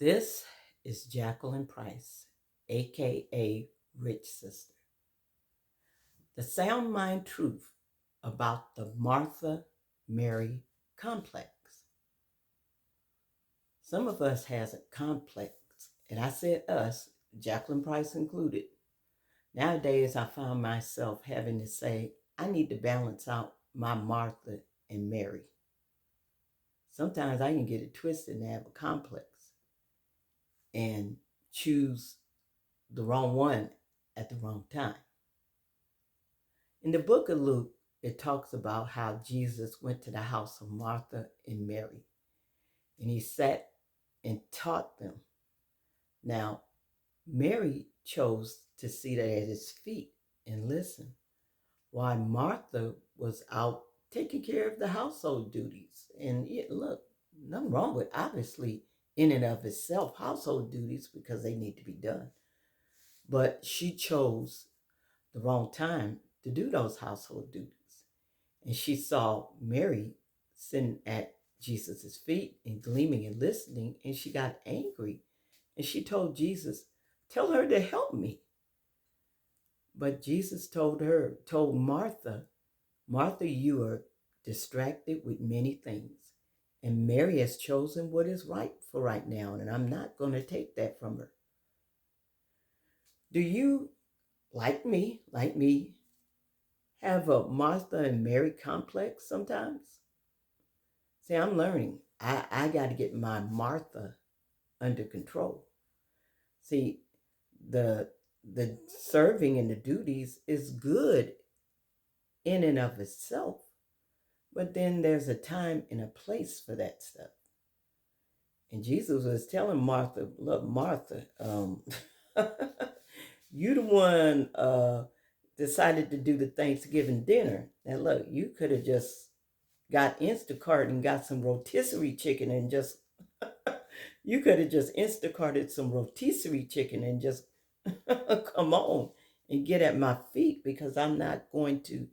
This is Jacqueline Price, aka Rich Sister. The sound mind truth about the Martha Mary complex. Some of us has a complex, and I said us, Jacqueline Price included. Nowadays, I find myself having to say, I need to balance out my Martha and Mary. Sometimes I can get it twisted and have a complex and choose the wrong one at the wrong time. In the book of Luke, it talks about how Jesus went to the house of Martha and Mary, and he sat and taught them. Now, Mary chose to sit at his feet and listen, while Martha was out taking care of the household duties. And look, nothing wrong with obviously in and of itself household duties because they need to be done. But she chose the wrong time to do those household duties. And she saw Mary sitting at Jesus' feet and gleaming and listening, and she got angry. And she told Jesus, tell her to help me. But Jesus told Martha, Martha, you are distracted with many things. And Mary has chosen what is right for right now, and I'm not going to take that from her. Do you, like me, have a Martha and Mary complex sometimes? See, I'm learning. I got to get my Martha under control. See, the the serving and the duties is good in and of itself, but then there's a time and a place for that stuff. And Jesus was telling Martha, look, Martha, you the one decided to do the Thanksgiving dinner. Now look, you could have just got Instacart and got some rotisserie chicken and just you could have just Instacarted some rotisserie chicken and just come on and get at my feet because I'm not going to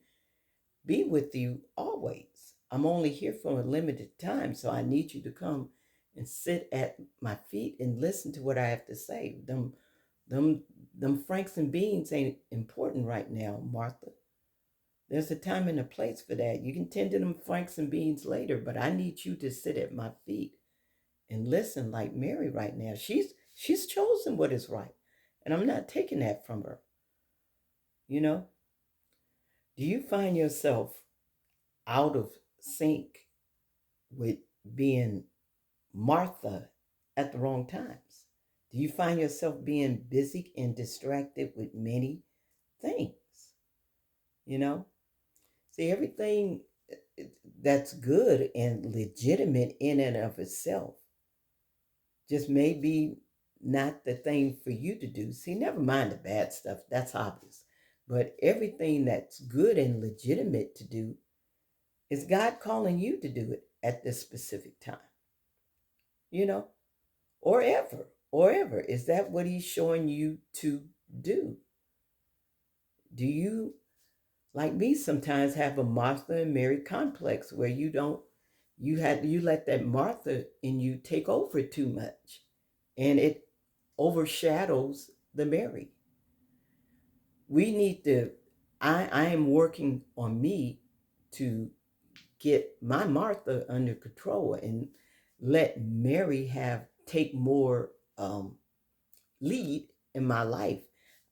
be with you always. I'm only here for a limited time, so I need you to come and sit at my feet and listen to what I have to say. Them, them Franks and beans ain't important right now, Martha. There's a time and a place for that. You can tend to them Franks and beans later, but I need you to sit at my feet and listen like Mary right now. She's chosen what is right. And I'm not taking that from her. You know? Do you find yourself out of sync with being Martha at the wrong times? Do you find yourself being busy and distracted with many things? You know? See, everything that's good and legitimate in and of itself just may be not the thing for you to do. See, never mind the bad stuff, that's obvious. But everything that's good and legitimate to do is God calling you to do it at this specific time, you know, or ever. Is that what He's showing you to do? Do you, like me, sometimes have a Martha and Mary complex where you let that Martha in you take over too much, and it overshadows the Mary. We need to. I am working on me to get my Martha under control and let Mary have take more lead in my life.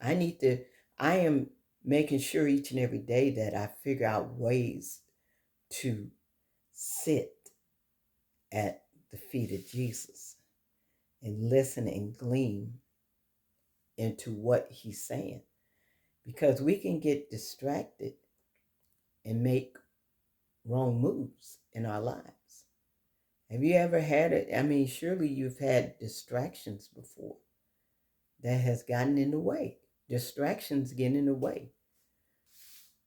I need to. I am making sure each and every day that I figure out ways to sit at the feet of Jesus and listen and glean into what He's saying, because we can get distracted and make wrong moves in our lives. Have you ever had it? I mean, surely you've had distractions before that has gotten in the way. Distractions get in the way.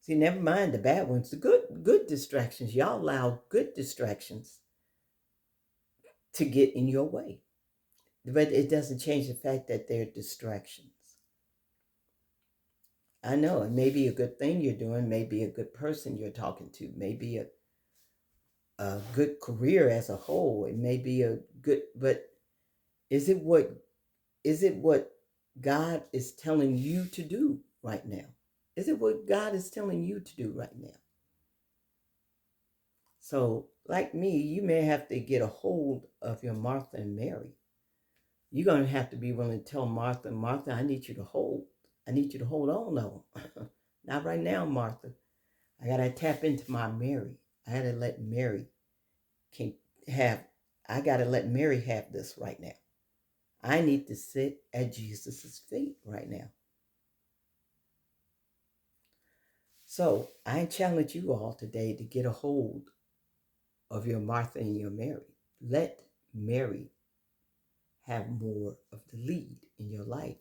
See, never mind the bad ones, the good distractions. Y'all allow good distractions to get in your way. But it doesn't change the fact that they're distractions. I know it may be a good thing you're doing, maybe a good person you're talking to, maybe a good career as a whole. It may be a good, but Is it what God is telling you to do right now? Is it what God is telling you to do right now? So, like me, you may have to get a hold of your Martha and Mary. You're going to have to be willing to tell Martha, Martha, I need you to hold. I need you to hold on, though. Not right now, Martha. I got to tap into my Mary. I got to let Mary can have, I got to let Mary have this right now. I need to sit at Jesus' feet right now. So I challenge you all today to get a hold of your Martha and your Mary. Let Mary have more of the lead in your life.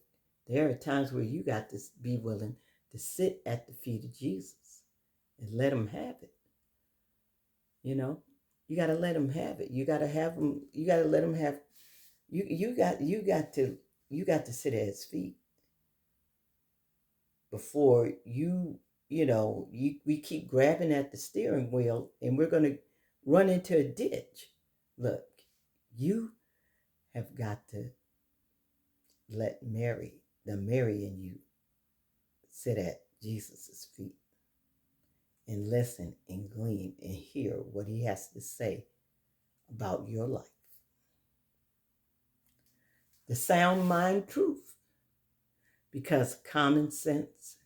There are times where you got to be willing to sit at the feet of Jesus and let him have it. You know, you got to let him have it. You got to have him. You got to let him have. You got to sit at his feet before we keep grabbing at the steering wheel and we're going to run into a ditch. Look, you have got to let Mary, the Mary in you, sit at Jesus' feet and listen and glean and hear what he has to say about your life. The sound mind truth, because common sense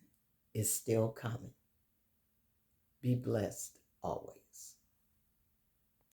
is still common. Be blessed always.